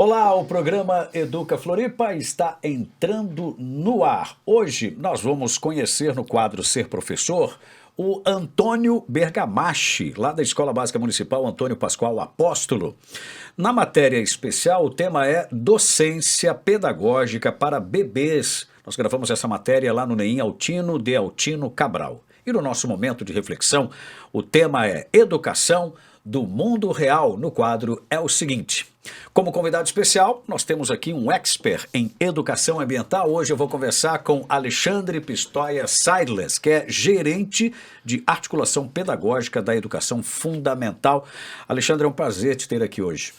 Olá, o programa Educa Floripa está entrando no ar. Hoje nós vamos conhecer no quadro Ser Professor o Antônio Bergamaschi, lá da Escola Básica Municipal Antônio Pascoal Apóstolo. Na matéria especial, o tema é Docência Pedagógica para Bebês. Nós gravamos essa matéria lá no NEIM Altino de Altino Cabral. E no nosso momento de reflexão, o tema é Educação do Mundo Real. No quadro é o seguinte: como convidado especial, nós temos aqui um expert em educação ambiental. Hoje eu vou conversar com Alexandre Pistoia Seidles, que é gerente de articulação pedagógica da educação fundamental. Alexandre, é um prazer te ter aqui hoje.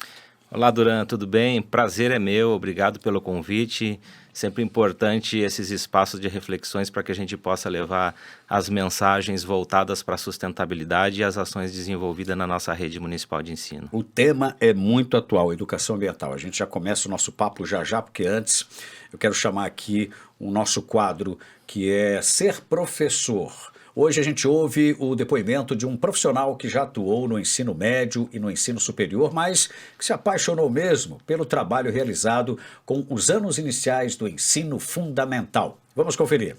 Olá, Duran, tudo bem? Prazer é meu, obrigado pelo convite. Sempre importante esses espaços de reflexões para que a gente possa levar as mensagens voltadas para a sustentabilidade e as ações desenvolvidas na nossa rede municipal de ensino. O tema é muito atual, educação ambiental. A gente já começa o nosso papo já, porque antes eu quero chamar aqui o nosso quadro que é Ser Professor. Hoje a gente ouve o depoimento de um profissional que já atuou no ensino médio e no ensino superior, mas que se apaixonou mesmo pelo trabalho realizado com os anos iniciais do ensino fundamental. Vamos conferir.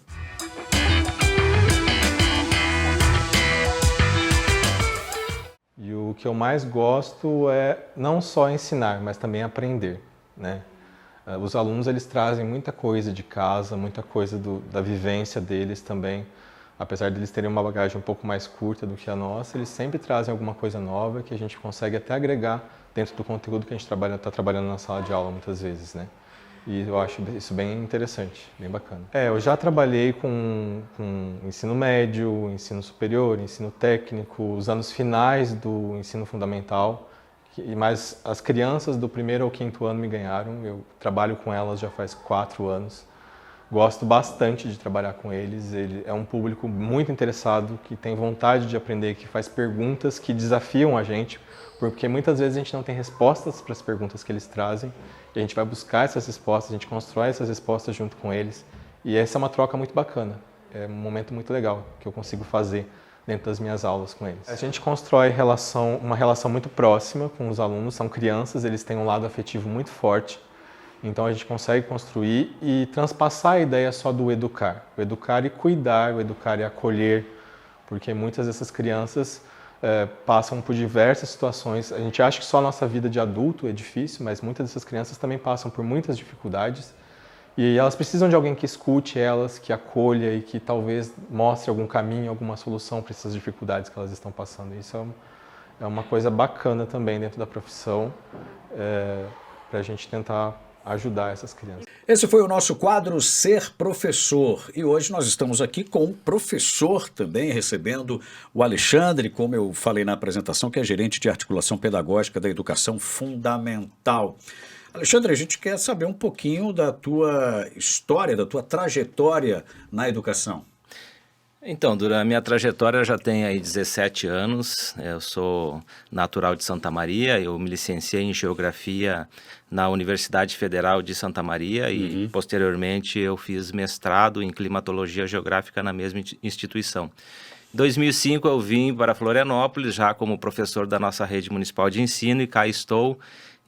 E o que eu mais gosto é não só ensinar, mas também aprender, né? Os alunos, eles trazem muita coisa de casa, muita coisa da vivência deles também. Apesar de eles terem uma bagagem um pouco mais curta do que a nossa, eles sempre trazem alguma coisa nova que a gente consegue até agregar dentro do conteúdo que a gente está trabalhando na sala de aula muitas vezes, né? E eu acho isso bem interessante, bem bacana. Eu já trabalhei com ensino médio, ensino superior, ensino técnico, os anos finais do ensino fundamental, mas as crianças do 1º ao 5º ano me ganharam. Eu trabalho com elas já faz 4 anos. Gosto bastante de trabalhar com eles. Ele é um público muito interessado, que tem vontade de aprender, que faz perguntas que desafiam a gente, porque muitas vezes a gente não tem respostas para as perguntas que eles trazem, e a gente vai buscar essas respostas, a gente constrói essas respostas junto com eles, e essa é uma troca muito bacana. É um momento muito legal que eu consigo fazer dentro das minhas aulas com eles. A gente constrói uma relação muito próxima com os alunos, são crianças, eles têm um lado afetivo muito forte. Então a gente consegue construir e transpassar a ideia só do educar. O educar e cuidar, o educar e acolher, porque muitas dessas crianças passam por diversas situações. A gente acha que só a nossa vida de adulto é difícil, mas muitas dessas crianças também passam por muitas dificuldades. E elas precisam de alguém que escute elas, que acolha e que talvez mostre algum caminho, alguma solução para essas dificuldades que elas estão passando. Isso é uma coisa bacana também dentro da profissão, para a gente tentar ajudar essas crianças. Esse foi o nosso quadro Ser Professor, e hoje nós estamos aqui com um professor também, recebendo o Alexandre, como eu falei na apresentação, que é gerente de articulação pedagógica da educação fundamental. Alexandre, a gente quer saber um pouquinho da tua história, da tua trajetória na educação. Então, durante a minha trajetória já tem aí 17 anos, eu sou natural de Santa Maria, eu me licenciei em Geografia na Universidade Federal de Santa Maria e posteriormente eu fiz mestrado em Climatologia Geográfica na mesma instituição. Em 2005 eu vim para Florianópolis já como professor da nossa rede municipal de ensino e cá estou.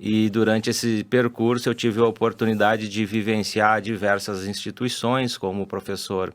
E durante esse percurso eu tive a oportunidade de vivenciar diversas instituições como professor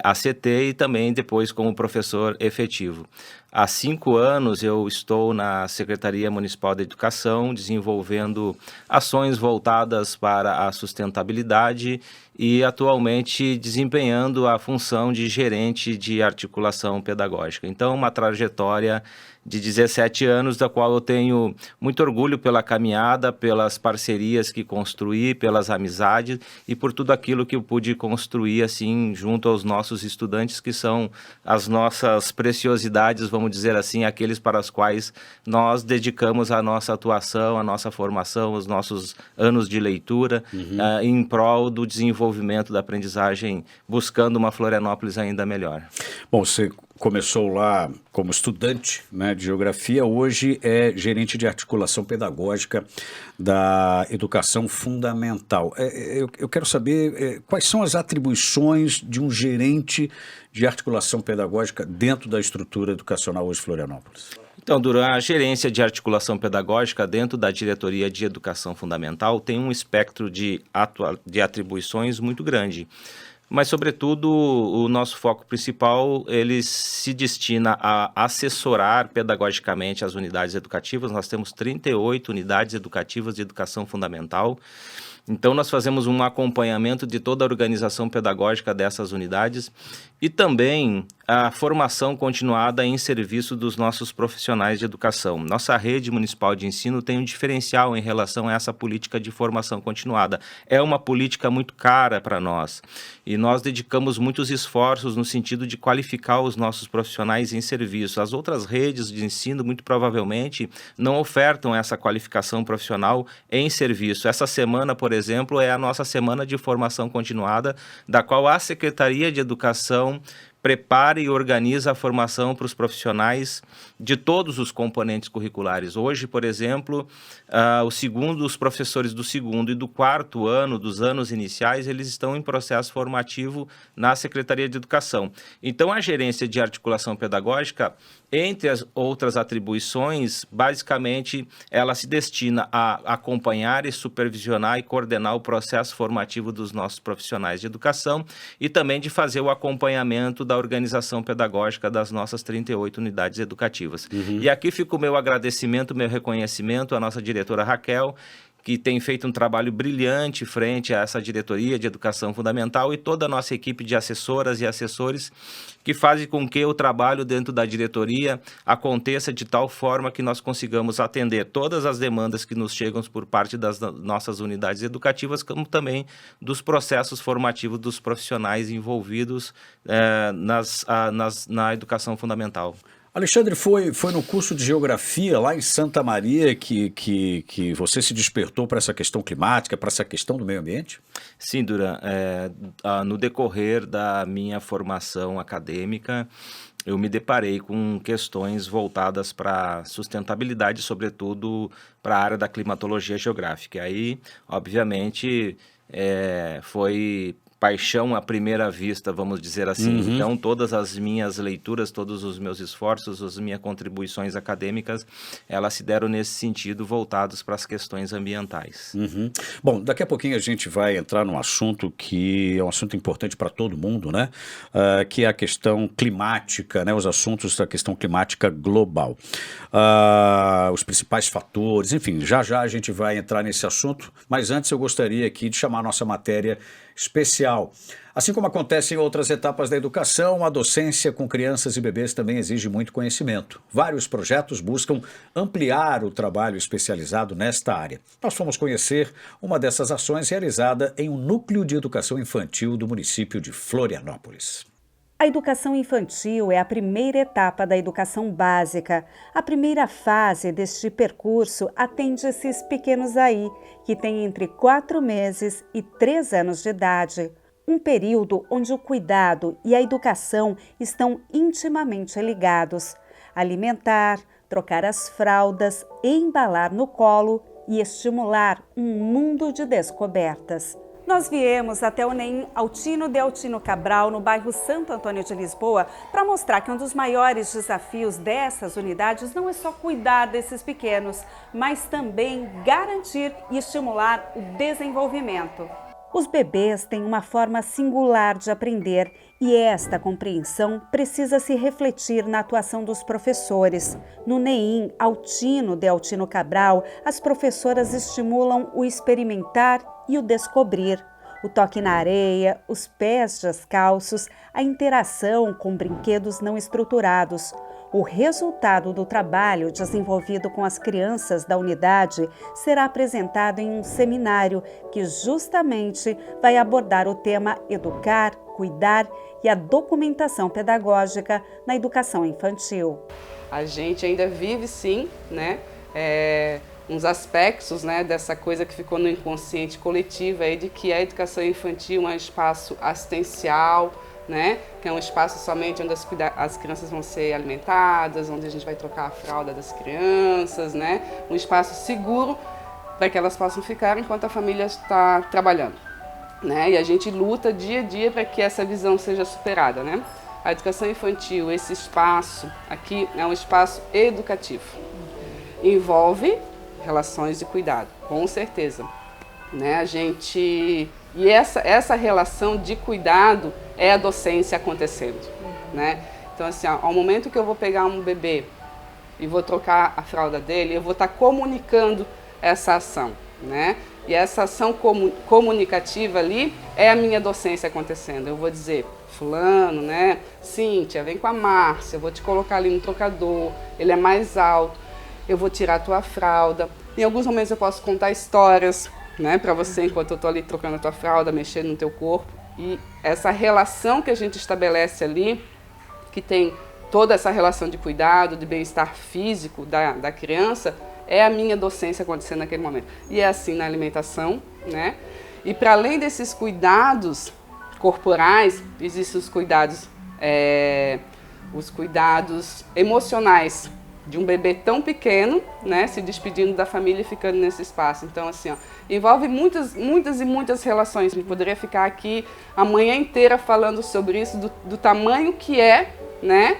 ACT e também depois como professor efetivo. Há 5 anos eu estou na Secretaria Municipal da Educação desenvolvendo ações voltadas para a sustentabilidade e atualmente desempenhando a função de gerente de articulação pedagógica. Então, uma trajetória de 17 anos, da qual eu tenho muito orgulho pela caminhada, pelas parcerias que construí, pelas amizades e por tudo aquilo que eu pude construir assim junto aos nossos estudantes, que são as nossas preciosidades, vamos dizer assim, aqueles para os quais nós dedicamos a nossa atuação, a nossa formação, os nossos anos de leitura, em prol do desenvolvimento da aprendizagem, buscando uma Florianópolis ainda melhor. Bom, você começou lá como estudante, né, de geografia, hoje é gerente de articulação pedagógica da educação fundamental. Eu quero saber quais são as atribuições de um gerente de articulação pedagógica dentro da estrutura educacional hoje em Florianópolis. Então, durante a gerência de articulação pedagógica dentro da Diretoria de Educação Fundamental tem um espectro de atribuições muito grande. Mas, sobretudo, o nosso foco principal, ele se destina a assessorar pedagogicamente as unidades educativas. Nós temos 38 unidades educativas de educação fundamental. Então, nós fazemos um acompanhamento de toda a organização pedagógica dessas unidades e também a formação continuada em serviço dos nossos profissionais de educação. Nossa rede municipal de ensino tem um diferencial em relação a essa política de formação continuada. É uma política muito cara para nós e nós dedicamos muitos esforços no sentido de qualificar os nossos profissionais em serviço. As outras redes de ensino, muito provavelmente, não ofertam essa qualificação profissional em serviço. Essa semana, por exemplo, é a nossa semana de formação continuada, da qual a Secretaria de Educação prepara e organiza a formação para os profissionais de todos os componentes curriculares. Hoje, por exemplo, os professores do segundo e do quarto ano, dos anos iniciais, eles estão em processo formativo na Secretaria de Educação. Então, a gerência de articulação pedagógica, entre as outras atribuições, basicamente, ela se destina a acompanhar e supervisionar e coordenar o processo formativo dos nossos profissionais de educação e também de fazer o acompanhamento da organização pedagógica das nossas 38 unidades educativas. E aqui fica o meu agradecimento, meu reconhecimento à nossa diretora Raquel, que tem feito um trabalho brilhante frente a essa diretoria de educação fundamental e toda a nossa equipe de assessoras e assessores que fazem com que o trabalho dentro da diretoria aconteça de tal forma que nós consigamos atender todas as demandas que nos chegam por parte das nossas unidades educativas, como também dos processos formativos dos profissionais envolvidos na educação fundamental. Alexandre, foi no curso de Geografia lá em Santa Maria que você se despertou para essa questão climática, para essa questão do meio ambiente? Sim, Duran. No decorrer da minha formação acadêmica, eu me deparei com questões voltadas para sustentabilidade, sobretudo para a área da climatologia geográfica. Aí, obviamente, foi paixão à primeira vista, vamos dizer assim. Então, todas as minhas leituras, todos os meus esforços, as minhas contribuições acadêmicas, elas se deram nesse sentido, voltados para as questões ambientais. Bom, daqui a pouquinho a gente vai entrar num assunto que é um assunto importante para todo mundo, né? Que é a questão climática, né? Os assuntos da questão climática global. Os principais fatores, enfim, já a gente vai entrar nesse assunto, mas antes eu gostaria aqui de chamar a nossa matéria especial. Assim como acontece em outras etapas da educação, a docência com crianças e bebês também exige muito conhecimento. Vários projetos buscam ampliar o trabalho especializado nesta área. Nós fomos conhecer uma dessas ações realizada em um núcleo de educação infantil do município de Florianópolis. A educação infantil é a primeira etapa da educação básica. A primeira fase deste percurso atende esses pequenos aí, que têm entre 4 meses e 3 anos de idade. Um período onde o cuidado e a educação estão intimamente ligados. Alimentar, trocar as fraldas, embalar no colo e estimular um mundo de descobertas. Nós viemos até o NEIM Altino de Altino Cabral, no bairro Santo Antônio de Lisboa, para mostrar que um dos maiores desafios dessas unidades não é só cuidar desses pequenos, mas também garantir e estimular o desenvolvimento. Os bebês têm uma forma singular de aprender e esta compreensão precisa se refletir na atuação dos professores. No NEIM Altino de Altino Cabral, as professoras estimulam o experimentar e o descobrir. O toque na areia, os pés descalços, a interação com brinquedos não estruturados. O resultado do trabalho desenvolvido com as crianças da unidade será apresentado em um seminário que justamente vai abordar o tema Educar, Cuidar e a documentação pedagógica na educação infantil. A gente ainda vive, sim, né? Uns aspectos, né, dessa coisa que ficou no inconsciente coletivo aí, de que a educação infantil é um espaço assistencial, né, que é um espaço somente onde as crianças vão ser alimentadas, onde a gente vai trocar a fralda das crianças, né, um espaço seguro para que elas possam ficar enquanto a família está trabalhando, né, e a gente luta dia a dia para que essa visão seja superada, né. a educação infantil, esse espaço aqui é um espaço educativo. Envolve relações de cuidado, com certeza. Né? E essa relação de cuidado é a docência acontecendo. Né? Então, assim, ao momento que eu vou pegar um bebê e vou trocar a fralda dele, eu vou estar comunicando essa ação. Né? E essa ação comunicativa ali é a minha docência acontecendo. Eu vou dizer, fulano, né? Cíntia, vem com a Márcia, eu vou te colocar ali no trocador, ele é mais alto, eu vou tirar a tua fralda. Em alguns momentos eu posso contar histórias, né, para você enquanto eu estou ali trocando a tua fralda, mexendo no teu corpo. E essa relação que a gente estabelece ali, que tem toda essa relação de cuidado, de bem-estar físico da criança, é a minha docência acontecendo naquele momento. E é assim na alimentação, né? E para além desses cuidados corporais, existem os cuidados emocionais de um bebê tão pequeno, né, se despedindo da família e ficando nesse espaço. Então, assim, ó, envolve muitas relações. A gente poderia ficar aqui a manhã inteira falando sobre isso, do tamanho que é, né,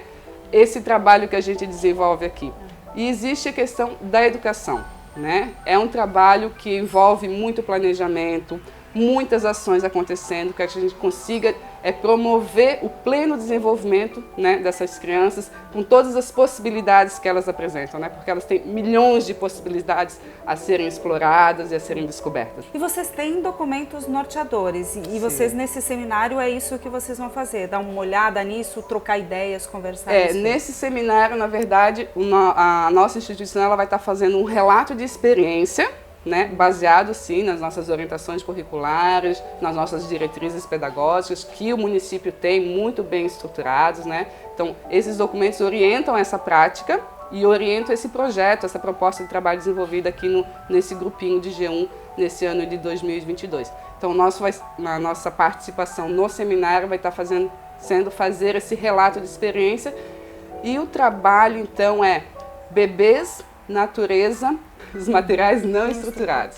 esse trabalho que a gente desenvolve aqui. E existe a questão da educação, né? É um trabalho que envolve muito planejamento, muitas ações acontecendo, que a gente consiga promover o pleno desenvolvimento, né, dessas crianças, com todas as possibilidades que elas apresentam, né, porque elas têm milhões de possibilidades a serem exploradas e a serem descobertas. E vocês têm documentos norteadores, e vocês nesse seminário é isso que vocês vão fazer, dar uma olhada nisso, trocar ideias, conversar? Nesse seminário, na verdade, a nossa instituição ela vai estar fazendo um relato de experiência, né, baseado sim nas nossas orientações curriculares, nas nossas diretrizes pedagógicas, que o município tem muito bem estruturados, né? Então, esses documentos orientam essa prática e orientam esse projeto, essa proposta de trabalho desenvolvida aqui nesse grupinho de G1 nesse ano de 2022. Então, a nossa participação no seminário vai estar sendo fazer esse relato de experiência, e o trabalho, então, é bebês, natureza, os materiais não estruturados.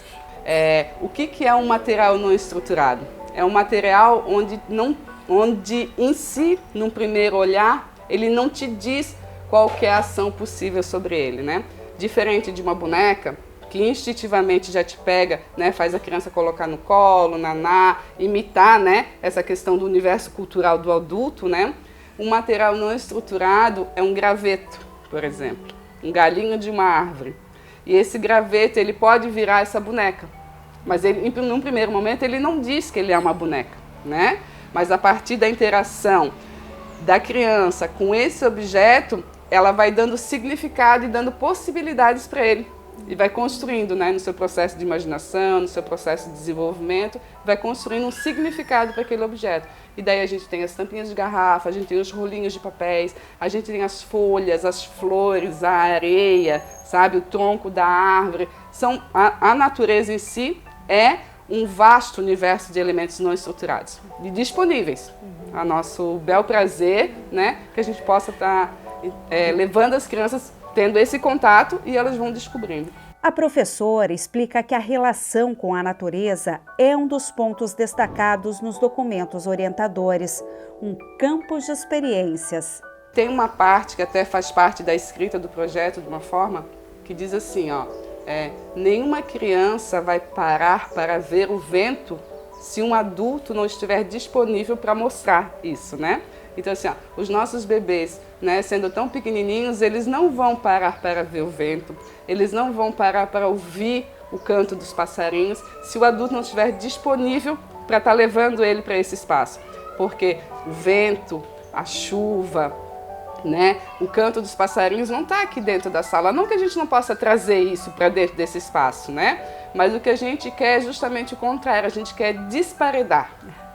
O que é um material não estruturado? É um material onde em si, num primeiro olhar, ele não te diz qual que é a ação possível sobre ele, né? Diferente de uma boneca, que instintivamente já te pega, né, faz a criança colocar no colo, naná, imitar, né, essa questão do universo cultural do adulto, né? Um material não estruturado é um graveto, por exemplo, um galinho de uma árvore. E esse graveto, ele pode virar essa boneca. Mas ele, num primeiro momento, ele não diz que ele é uma boneca, né? Mas a partir da interação da criança com esse objeto, ela vai dando significado e dando possibilidades para ele. E vai construindo, né, no seu processo de imaginação, no seu processo de desenvolvimento, vai construindo um significado para aquele objeto. E daí a gente tem as tampinhas de garrafa, a gente tem os rolinhos de papéis, a gente tem as folhas, as flores, a areia, sabe, o tronco da árvore. A natureza em si é um vasto universo de elementos não estruturados e disponíveis a nosso bel prazer, né, que a gente possa estar levando as crianças, tendo esse contato, e elas vão descobrindo. A professora explica que a relação com a natureza é um dos pontos destacados nos documentos orientadores, um campo de experiências. Tem uma parte que até faz parte da escrita do projeto, de uma forma, que diz assim, ó, nenhuma criança vai parar para ver o vento se um adulto não estiver disponível para mostrar isso, né? Então, assim, ó, os nossos bebês, né, sendo tão pequenininhos, eles não vão parar para ver o vento, eles não vão parar para ouvir o canto dos passarinhos se o adulto não estiver disponível para estar levando ele para esse espaço. Porque o vento, a chuva, né, o canto dos passarinhos não está aqui dentro da sala. Não que a gente não possa trazer isso para dentro desse espaço, né? Mas o que a gente quer é justamente o contrário, a gente quer desparedar.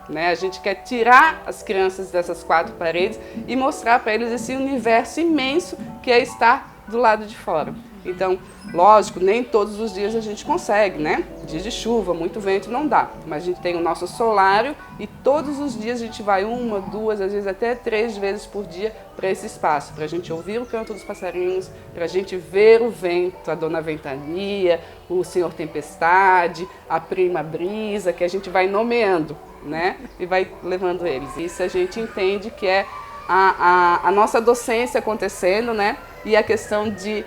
Né? A gente quer tirar as crianças dessas quatro paredes e mostrar para eles esse universo imenso que é estar do lado de fora. Então, lógico, nem todos os dias a gente consegue, né? Dias de chuva, muito vento, não dá. Mas a gente tem o nosso solário e todos os dias a gente vai 1, 2, às vezes até 3 vezes por dia para esse espaço, para a gente ouvir o canto dos passarinhos, para a gente ver o vento, a dona ventania, o senhor tempestade, a prima brisa, que a gente vai nomeando, né? E vai levando eles. Isso a gente entende que é a nossa docência acontecendo, né? E a questão de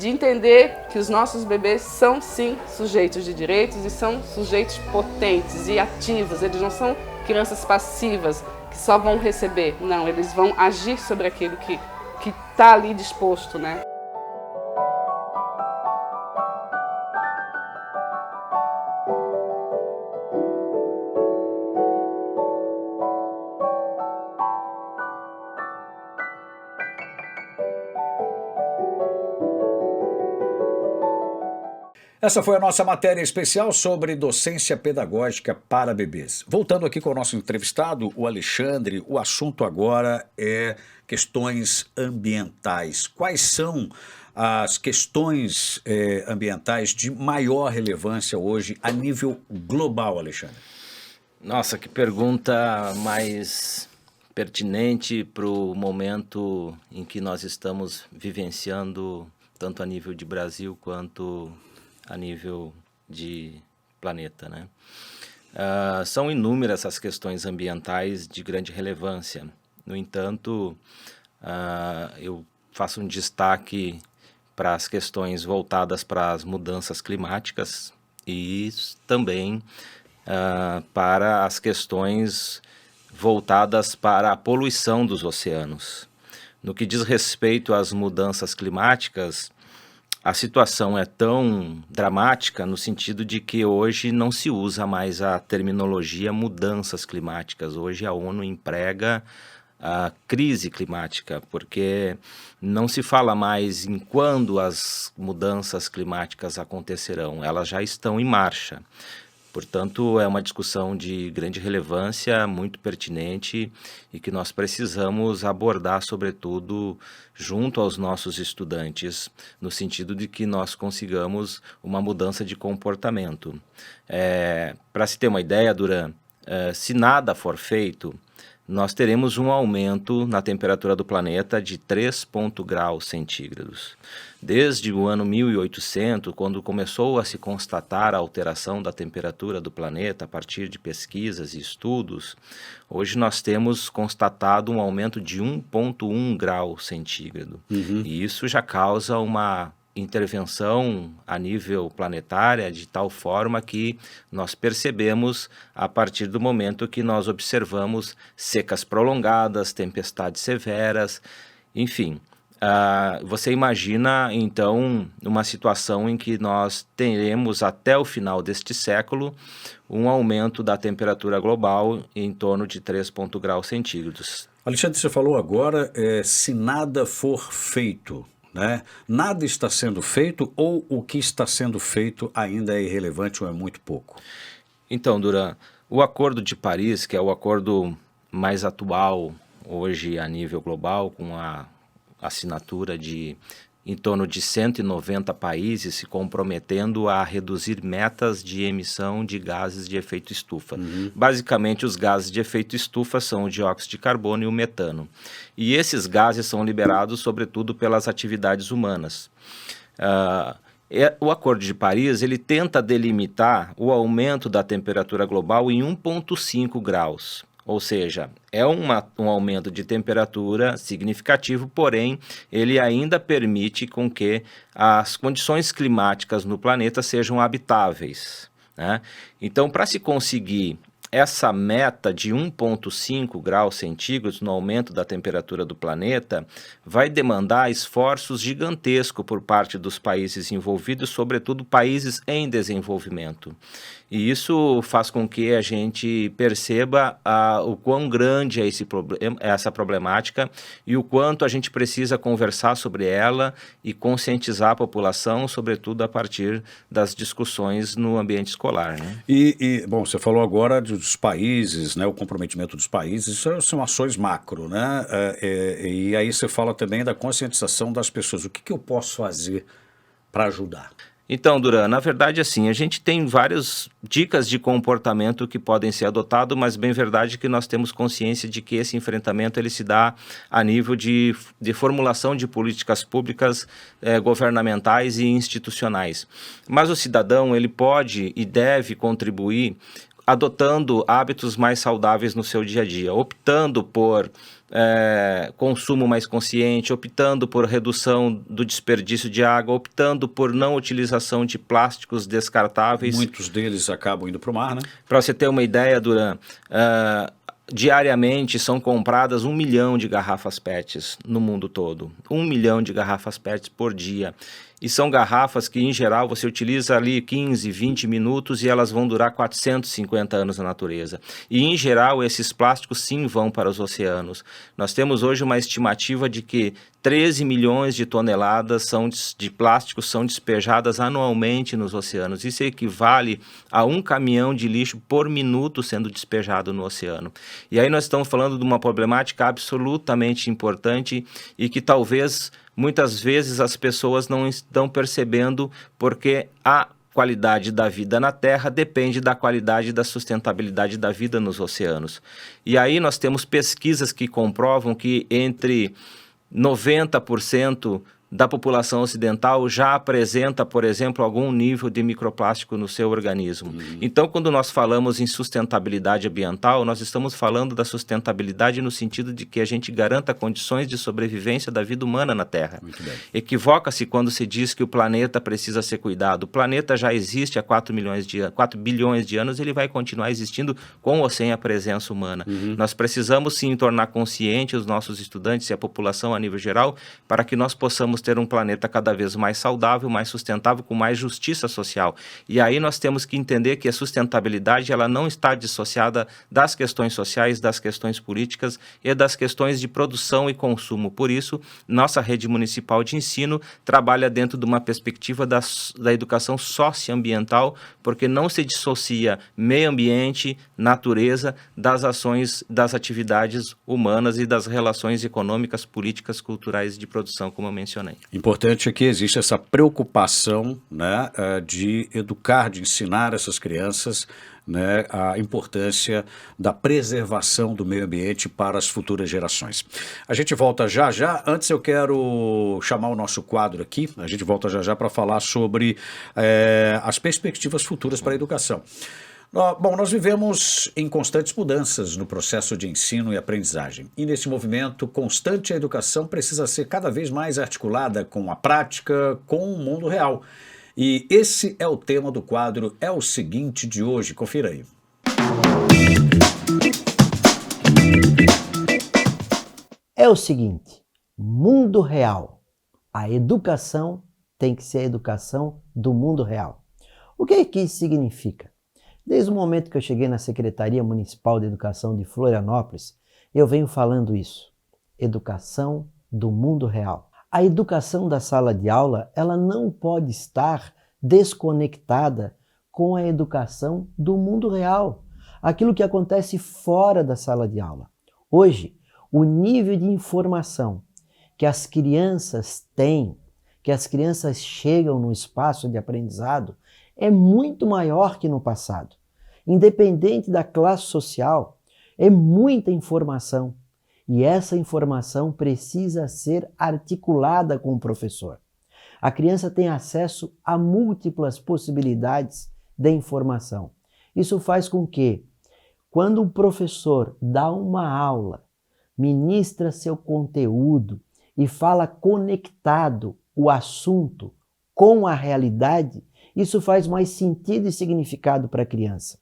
entender que os nossos bebês são, sim, sujeitos de direitos e são sujeitos potentes e ativos. Eles não são crianças passivas que só vão receber. Não, eles vão agir sobre aquilo que está ali disposto, né? Essa foi a nossa matéria especial sobre docência pedagógica para bebês. Voltando aqui com o nosso entrevistado, o Alexandre, o assunto agora é questões ambientais. Quais são as questões ambientais de maior relevância hoje a nível global, Alexandre? Nossa, que pergunta mais pertinente para o momento em que nós estamos vivenciando, tanto a nível de Brasil quanto a nível de planeta, né? São inúmeras as questões ambientais de grande relevância. No entanto, eu faço um destaque para as questões voltadas para as mudanças climáticas e também para as questões voltadas para a poluição dos oceanos. No que diz respeito às mudanças climáticas, a situação é tão dramática no sentido de que hoje não se usa mais a terminologia mudanças climáticas. Hoje a ONU emprega a crise climática, porque não se fala mais em quando as mudanças climáticas acontecerão, elas já estão em marcha. Portanto, é uma discussão de grande relevância, muito pertinente e que nós precisamos abordar, sobretudo, junto aos nossos estudantes, no sentido de que nós consigamos uma mudança de comportamento. Para se ter uma ideia, Duran, se nada for feito, nós teremos um aumento na temperatura do planeta de 3 graus centígrados. Desde o ano 1800, quando começou a se constatar a alteração da temperatura do planeta a partir de pesquisas e estudos, hoje nós temos constatado um aumento de 1,1 grau centígrado. E isso já causa uma intervenção a nível planetária de tal forma que nós percebemos a partir do momento que nós observamos secas prolongadas, tempestades severas, enfim. Você imagina então uma situação em que nós teremos até o final deste século um aumento da temperatura global em torno de 3 graus centígrados. Alexandre, você falou agora, se nada for feito, né? Nada está sendo feito ou o que está sendo feito ainda é irrelevante ou é muito pouco? Então, Duran, o Acordo de Paris, que é o acordo mais atual hoje a nível global, com a assinatura de em torno de 190 países se comprometendo a reduzir metas de emissão de gases de efeito estufa. Basicamente, os gases de efeito estufa são o dióxido de carbono e o metano. E esses gases são liberados, sobretudo, pelas atividades humanas. O Acordo de Paris, ele tenta delimitar o aumento da temperatura global em 1,5 graus. Ou seja, é um aumento de temperatura significativo, porém, ele ainda permite com que as condições climáticas no planeta sejam habitáveis, né? Então, para se conseguir essa meta de 1,5 graus centígrados no aumento da temperatura do planeta, vai demandar esforços gigantescos por parte dos países envolvidos, sobretudo países em desenvolvimento. E isso faz com que a gente perceba o quão grande é essa problemática e o quanto a gente precisa conversar sobre ela e conscientizar a população, sobretudo a partir das discussões no ambiente escolar, né? Bom, você falou agora dos países, né, o comprometimento dos países, isso são ações macro, né? E aí você fala também da conscientização das pessoas. O que eu posso fazer para ajudar? Então, Duran, na verdade, assim, a gente tem várias dicas de comportamento que podem ser adotadas, mas bem verdade que nós temos consciência de que esse enfrentamento ele se dá a nível de formulação de políticas públicas, governamentais e institucionais. Mas o cidadão, ele pode e deve contribuir adotando hábitos mais saudáveis no seu dia a dia, optando por consumo mais consciente, optando por redução do desperdício de água, optando por não utilização de plásticos descartáveis. Muitos deles acabam indo para o mar, né? Para você ter uma ideia, Duran, diariamente são compradas 1 milhão de garrafas PETs no mundo todo. 1 milhão de garrafas PETs por dia. E são garrafas que, em geral, você utiliza ali 15, 20 minutos e elas vão durar 450 anos na natureza. E, em geral, esses plásticos sim vão para os oceanos. Nós temos hoje uma estimativa de que 13 milhões de toneladas de plásticos são despejadas anualmente nos oceanos. Isso equivale a 1 caminhão de lixo por minuto sendo despejado no oceano. E aí nós estamos falando de uma problemática absolutamente importante e que talvez muitas vezes as pessoas não estão percebendo, porque a qualidade da vida na Terra depende da qualidade da sustentabilidade da vida nos oceanos. E aí nós temos pesquisas que comprovam que entre 90% da população ocidental já apresenta, por exemplo, algum nível de microplástico no seu organismo. Então, quando nós falamos em sustentabilidade ambiental, nós estamos falando da sustentabilidade no sentido de que a gente garanta condições de sobrevivência da vida humana na Terra. Equivoca-se quando se diz que o planeta precisa ser cuidado. O planeta já existe há 4 bilhões de anos, ele vai continuar existindo com ou sem a presença humana. Nós precisamos sim tornar conscientes os nossos estudantes e a população a nível geral, para que nós possamos ter um planeta cada vez mais saudável, mais sustentável, com mais justiça social. E aí nós temos que entender que a sustentabilidade ela não está dissociada das questões sociais, das questões políticas e das questões de produção e consumo. Por isso, nossa rede municipal de ensino trabalha dentro de uma perspectiva da educação socioambiental, porque não se dissocia meio ambiente, natureza, das ações, das atividades humanas e das relações econômicas, políticas, culturais e de produção, como eu mencionei. Importante é que existe essa preocupação, né, de educar, de ensinar essas crianças, né, a importância da preservação do meio ambiente para as futuras gerações. A gente volta já já. Antes eu quero chamar o nosso quadro aqui. A gente volta já já para falar sobre as perspectivas futuras para a educação. Bom, nós vivemos em constantes mudanças no processo de ensino e aprendizagem. E nesse movimento constante, a educação precisa ser cada vez mais articulada com a prática, com o mundo real. E esse é o tema do quadro É o Seguinte de hoje. Confira aí. É o seguinte, mundo real. A educação tem que ser a educação do mundo real. O que é que isso significa? Desde o momento que eu cheguei na Secretaria Municipal de Educação de Florianópolis, eu venho falando isso. Educação do mundo real. A educação da sala de aula, ela não pode estar desconectada com a educação do mundo real. Aquilo que acontece fora da sala de aula. Hoje, o nível de informação que as crianças têm, que as crianças chegam no espaço de aprendizado, é muito maior que no passado. Independente da classe social, é muita informação. E essa informação precisa ser articulada com o professor. A criança tem acesso a múltiplas possibilidades de informação. Isso faz com que, quando o professor dá uma aula, ministra seu conteúdo e fala conectado o assunto com a realidade, isso faz mais sentido e significado para a criança.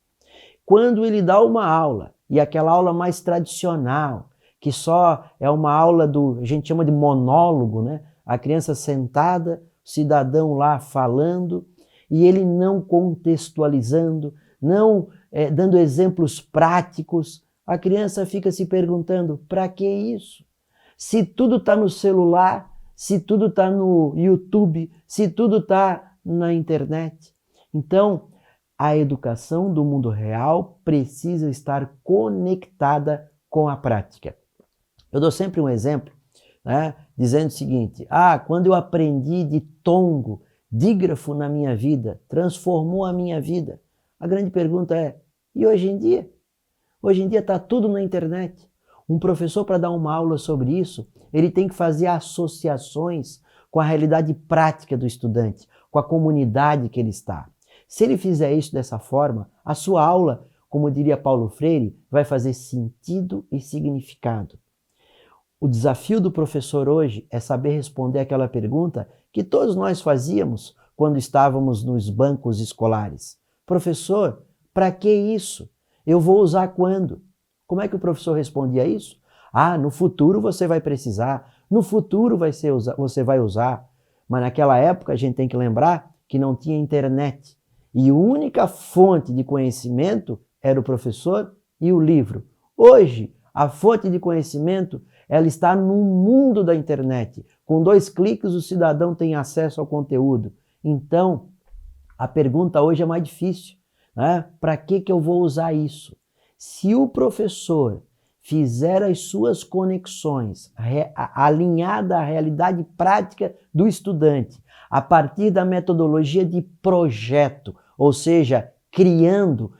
Quando ele dá uma aula, e aquela aula mais tradicional, que só é uma aula a gente chama de monólogo, né? A criança sentada, o cidadão lá falando, e ele não contextualizando, não dando exemplos práticos, a criança fica se perguntando, para que isso? Se tudo está no celular, se tudo está no YouTube, se tudo está na internet. Então, a educação do mundo real precisa estar conectada com a prática. Eu dou sempre um exemplo, né, dizendo o seguinte, quando eu aprendi ditongo, dígrafo na minha vida, transformou a minha vida. A grande pergunta é, e hoje em dia? Hoje em dia está tudo na internet. Um professor, para dar uma aula sobre isso, ele tem que fazer associações com a realidade prática do estudante, com a comunidade que ele está. Se ele fizer isso dessa forma, a sua aula, como diria Paulo Freire, vai fazer sentido e significado. O desafio do professor hoje é saber responder aquela pergunta que todos nós fazíamos quando estávamos nos bancos escolares. Professor, para que isso? Eu vou usar quando? Como é que o professor respondia isso? Ah, no futuro você vai precisar, no futuro você vai usar. Mas naquela época a gente tem que lembrar que não tinha internet. E a única fonte de conhecimento era o professor e o livro. Hoje, a fonte de conhecimento ela está no mundo da internet. Com 2 cliques o cidadão tem acesso ao conteúdo. Então, a pergunta hoje é mais difícil, né? Para que eu vou usar isso? Se o professor fizer as suas conexões alinhada à realidade prática do estudante, a partir da metodologia de projeto, ou seja, criando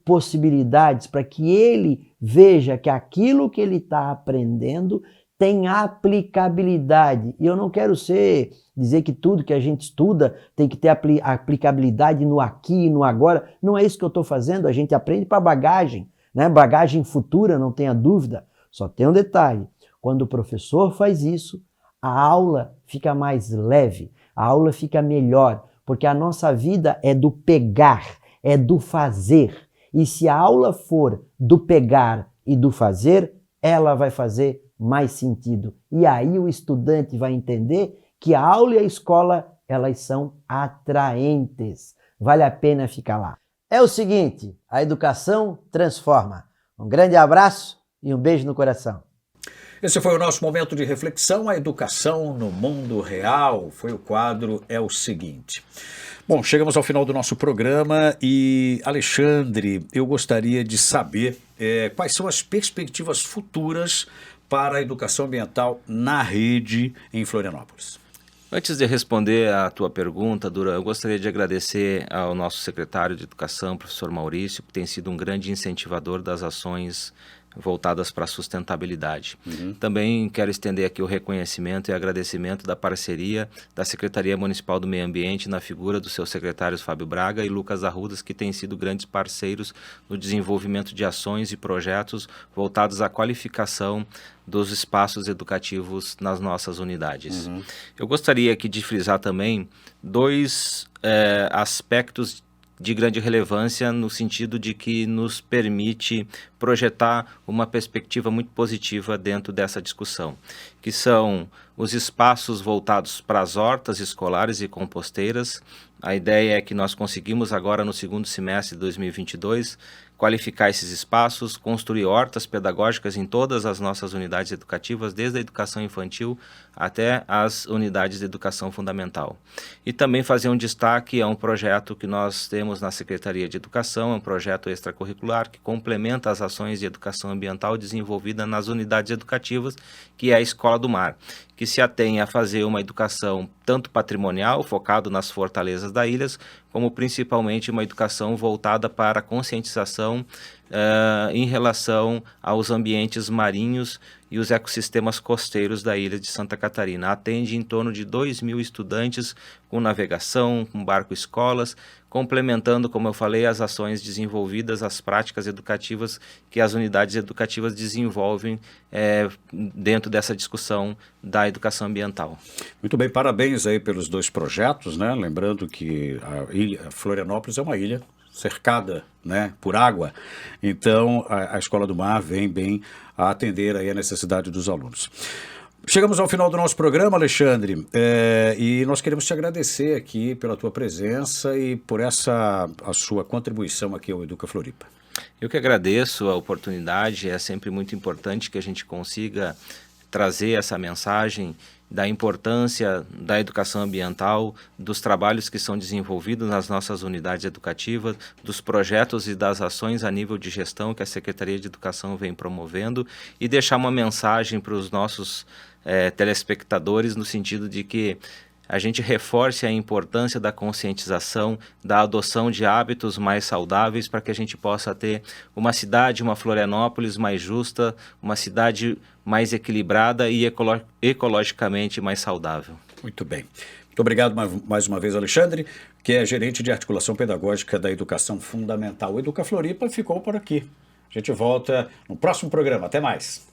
possibilidades para que ele veja que aquilo que ele está aprendendo tem aplicabilidade. E eu não quero dizer que tudo que a gente estuda tem que ter aplicabilidade no aqui e no agora. Não é isso que eu estou fazendo, a gente aprende para bagagem, né? Bagagem futura, não tenha dúvida. Só tem um detalhe, quando o professor faz isso, a aula fica mais leve, a aula fica melhor, porque a nossa vida é do pegar, é do fazer. E se a aula for do pegar e do fazer, ela vai fazer mais sentido. E aí o estudante vai entender que a aula e a escola, elas são atraentes. Vale a pena ficar lá. É o seguinte, a educação transforma. Um grande abraço e um beijo no coração. Esse foi o nosso momento de reflexão, a educação no mundo real. Foi o quadro É o Seguinte. Bom, chegamos ao final do nosso programa e, Alexandre, eu gostaria de saber quais são as perspectivas futuras para a educação ambiental na rede em Florianópolis. Antes de responder à tua pergunta, Dura, eu gostaria de agradecer ao nosso secretário de Educação, professor Maurício, que tem sido um grande incentivador das ações voltadas para a sustentabilidade. Também quero estender aqui o reconhecimento e agradecimento da parceria da Secretaria Municipal do Meio Ambiente na figura dos seus secretários Fábio Braga e Lucas Arrudas, que têm sido grandes parceiros no desenvolvimento de ações e projetos voltados à qualificação dos espaços educativos nas nossas unidades. Eu gostaria aqui de frisar também 2 aspectos de grande relevância no sentido de que nos permite projetar uma perspectiva muito positiva dentro dessa discussão, que são os espaços voltados para as hortas escolares e composteiras. A ideia é que nós conseguimos agora no segundo semestre de 2022 qualificar esses espaços, construir hortas pedagógicas em todas as nossas unidades educativas, desde a educação infantil até as unidades de educação fundamental. E também fazer um destaque a um projeto que nós temos na Secretaria de Educação, é um projeto extracurricular que complementa as ações de educação ambiental desenvolvidas nas unidades educativas, que é a Escola do Mar, que se atém a fazer uma educação tanto patrimonial, focado nas fortalezas da ilha, como principalmente uma educação voltada para a conscientização em relação aos ambientes marinhos e os ecossistemas costeiros da ilha de Santa Catarina. Atende em torno de 2.000 estudantes com navegação, com barco-escolas, complementando, como eu falei, as ações desenvolvidas, as práticas educativas que as unidades educativas desenvolvem dentro dessa discussão da educação ambiental. Muito bem, parabéns aí pelos 2 projetos, né? Lembrando que a Florianópolis é uma ilha cercada, né, por água, então a Escola do Mar vem bem a atender aí a necessidade dos alunos. Chegamos ao final do nosso programa, Alexandre, e nós queremos te agradecer aqui pela tua presença e por a sua contribuição aqui ao Educa Floripa. Eu que agradeço a oportunidade, é sempre muito importante que a gente consiga trazer essa mensagem da importância da educação ambiental, dos trabalhos que são desenvolvidos nas nossas unidades educativas, dos projetos e das ações a nível de gestão que a Secretaria de Educação vem promovendo e deixar uma mensagem para os nossos telespectadores no sentido de que a gente reforce a importância da conscientização, da adoção de hábitos mais saudáveis para que a gente possa ter uma cidade, uma Florianópolis mais justa, uma cidade mais equilibrada e ecologicamente mais saudável. Muito bem. Muito obrigado mais uma vez, Alexandre, que é gerente de articulação pedagógica da Educação Fundamental. O Educa Floripa ficou por aqui. A gente volta no próximo programa. Até mais.